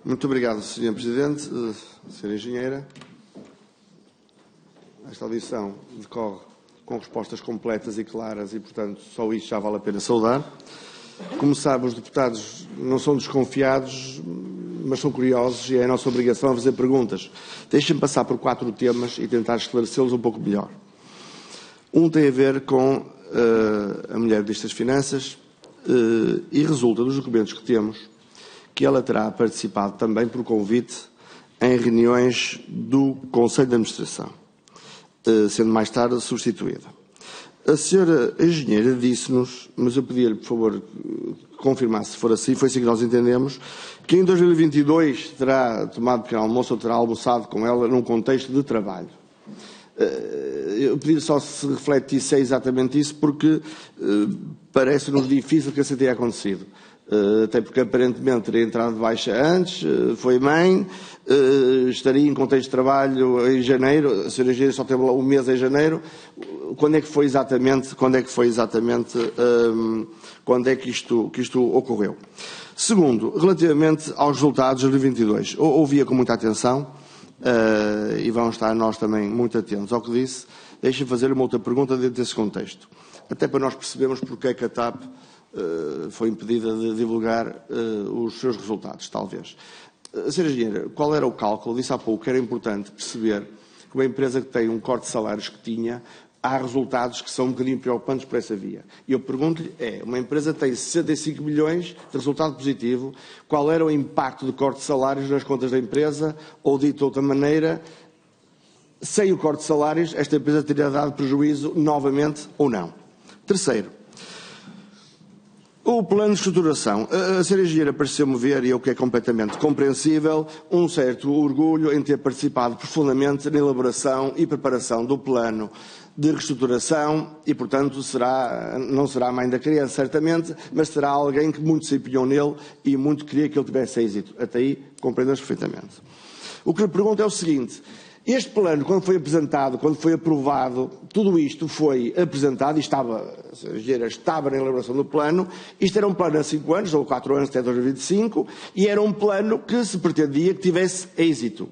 Muito obrigado, Sr. Presidente. Sra. Engenheira, esta audição decorre com respostas completas e claras e, portanto, só isto já vale a pena saudar. Como sabe, os deputados não são desconfiados, mas são curiosos e é a nossa obrigação a fazer perguntas. Deixem-me passar por 4 temas e tentar esclarecê-los um pouco melhor. Um tem a ver com a Mulher Ministra das Finanças e resulta dos documentos que temos que ela terá participado também por convite em reuniões do Conselho de Administração, sendo mais tarde substituída. A senhora engenheira disse-nos, mas eu pedi-lhe, por favor, confirmar se for assim, foi assim que nós entendemos, que em 2022 terá tomado pequeno almoço ou terá almoçado com ela num contexto de trabalho. Eu pedi-lhe só se refletisse se é exatamente isso, porque parece-nos difícil que isso tenha acontecido. Até porque aparentemente teria entrado de baixa antes, foi mãe, estaria em contexto de trabalho em janeiro, a senhora engenheira só teve um mês em janeiro. Quando é que isto ocorreu? Segundo, relativamente aos resultados de 2022, ouvia com muita atenção e vamos estar nós também muito atentos ao que disse. Deixe-me fazer uma outra pergunta dentro desse contexto, até para nós percebermos porque é que a TAP foi impedida de divulgar os seus resultados, talvez. Sra. Engenheira, qual era o cálculo? Disse há pouco que era importante perceber que uma empresa que tem um corte de salários que tinha, há resultados que são um bocadinho preocupantes por essa via. E eu pergunto-lhe, uma empresa tem 65 milhões de resultado positivo, qual era o impacto do corte de salários nas contas da empresa, ou dito de outra maneira, sem o corte de salários, esta empresa teria dado prejuízo novamente ou não? Terceiro, o plano de estruturação. A Sra. Engenheira pareceu-me ver, e o que é completamente compreensível, um certo orgulho em ter participado profundamente na elaboração e preparação do plano de reestruturação e, portanto, não será a mãe da criança, certamente, mas será alguém que muito se empenhou nele e muito queria que ele tivesse êxito. Até aí compreendemos perfeitamente. O que lhe pergunto é o seguinte: este plano, quando foi apresentado, quando foi aprovado, tudo isto foi apresentado e estava na elaboração do plano. Isto era um plano a 5 anos, ou 4 anos até 2025, e era um plano que se pretendia que tivesse êxito.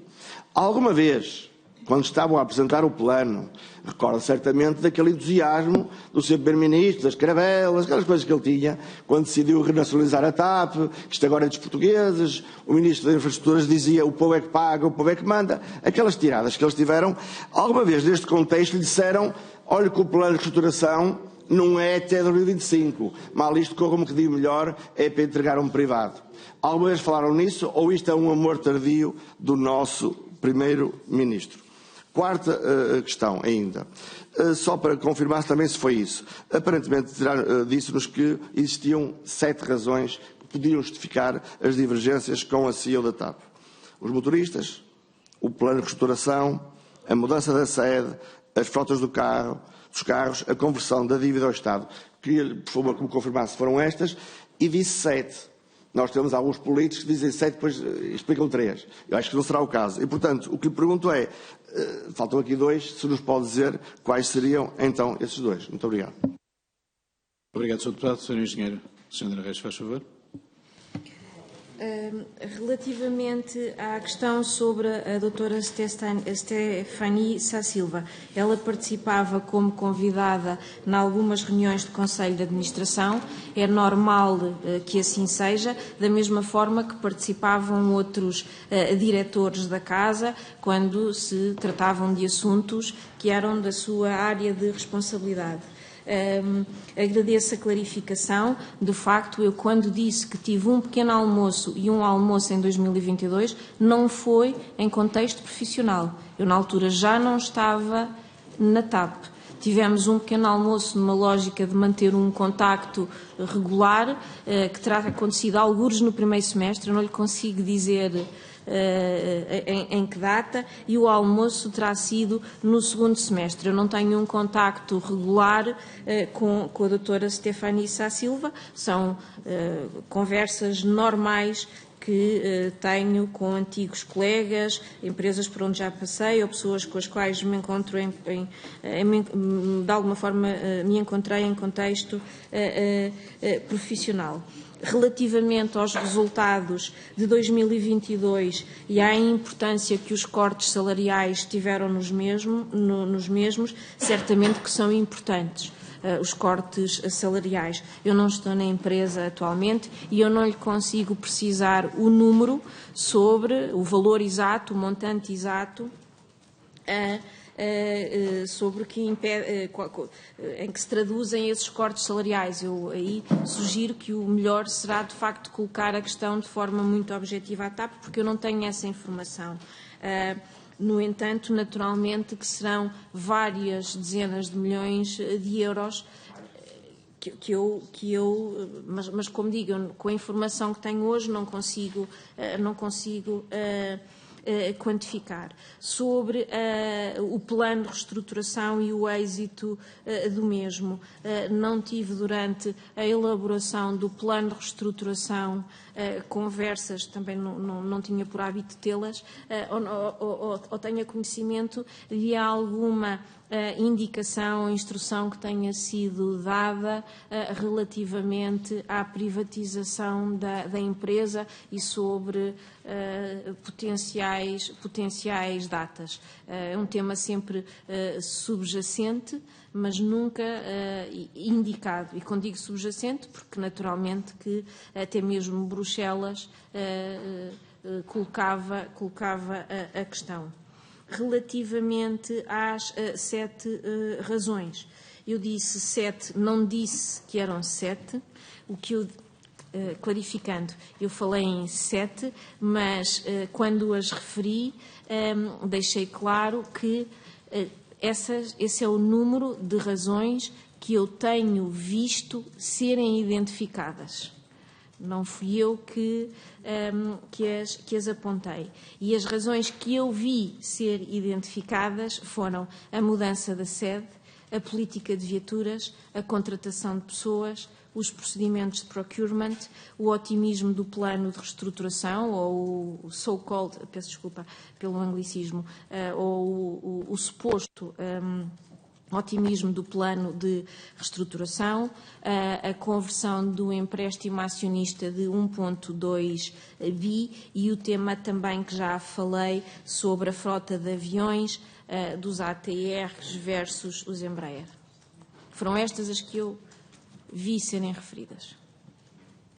Alguma vez, quando estavam a apresentar o plano, recordo certamente daquele entusiasmo do Sr. Primeiro-Ministro, das caravelas, aquelas coisas que ele tinha, quando decidiu renacionalizar a TAP, que isto agora é dos portugueses, o Ministro das Infraestruturas dizia o povo é que paga, o povo é que manda, aquelas tiradas que eles tiveram. Alguma vez, neste contexto, lhe disseram, olha que o plano de reestruturação não é até 2025, mal isto corra um bocadinho melhor, é para entregar a um privado. Alguma vez falaram nisso, ou isto é um amor tardio do nosso Primeiro-Ministro? Quarta questão ainda, só para confirmar também se foi isso. Aparentemente disse-nos que existiam 7 razões que podiam justificar as divergências com a CEO da TAP. Os motoristas, o plano de reestruturação, a mudança da sede, as frotas dos carros, a conversão da dívida ao Estado. Queria-lhe, por favor, que me confirmasse se foram estas, e disse 7. Nós temos alguns políticos que dizem 7, depois explicam 3. Eu acho que não será o caso. E, portanto, o que lhe pergunto é, faltam aqui 2, se nos pode dizer quais seriam, então, esses 2. Muito obrigado. Obrigado, Sr. Deputado. Sra. Engenheira. Sra. Reis, faz favor. Relativamente à questão sobre a doutora Stephanie Sá Silva, ela participava como convidada em algumas reuniões do Conselho de Administração, é normal que assim seja, da mesma forma que participavam outros diretores da Casa quando se tratavam de assuntos que eram da sua área de responsabilidade. Agradeço a clarificação. De facto, eu quando disse que tive um pequeno almoço e um almoço em 2022, não foi em contexto profissional. Eu na altura já não estava na TAP. Tivemos um pequeno almoço numa lógica de manter um contacto regular, que terá acontecido algures no primeiro semestre, eu não lhe consigo dizer em que data, e o almoço terá sido no segundo semestre. Eu não tenho um contacto regular com a doutora Stephanie Sá Silva, são conversas normais que tenho com antigos colegas, empresas por onde já passei ou pessoas com as quais me encontro de alguma forma me encontrei em contexto profissional. Relativamente aos resultados de 2022 e à importância que os cortes salariais tiveram nos mesmos, certamente que são importantes. Os cortes salariais. Eu não estou na empresa atualmente e eu não lhe consigo precisar o número sobre o valor exato, o montante exato, sobre em que se traduzem esses cortes salariais. Eu aí sugiro que o melhor será, de facto, colocar a questão de forma muito objetiva à TAP, porque eu não tenho essa informação. No entanto, naturalmente, que serão várias dezenas de milhões de euros mas como digo, com a informação que tenho hoje não consigo quantificar. Sobre o plano de reestruturação e o êxito do mesmo. Não tive, durante a elaboração do plano de reestruturação, conversas, também não tinha por hábito tê-las, ou tenha conhecimento de alguma indicação ou instrução que tenha sido dada relativamente à privatização da empresa e sobre potenciais datas. É um tema sempre subjacente, mas nunca indicado. E quando digo subjacente, porque naturalmente que até mesmo Bruxelas colocava a questão. Relativamente às 7 razões. Eu disse 7, não disse que eram 7, o que eu, clarificando, eu falei em 7, mas quando as referi, deixei claro que esse é o número de razões que eu tenho visto serem identificadas. Não fui eu que as apontei. E as razões que eu vi ser identificadas foram a mudança da sede, a política de viaturas, a contratação de pessoas, os procedimentos de procurement, o otimismo do plano de reestruturação, ou o so-called, peço desculpa pelo anglicismo, ou o suposto otimismo do plano de reestruturação, a conversão do empréstimo acionista de 1,2 bi e o tema também que já falei sobre a frota de aviões dos ATRs versus os Embraer. Foram estas as que eu vi serem referidas.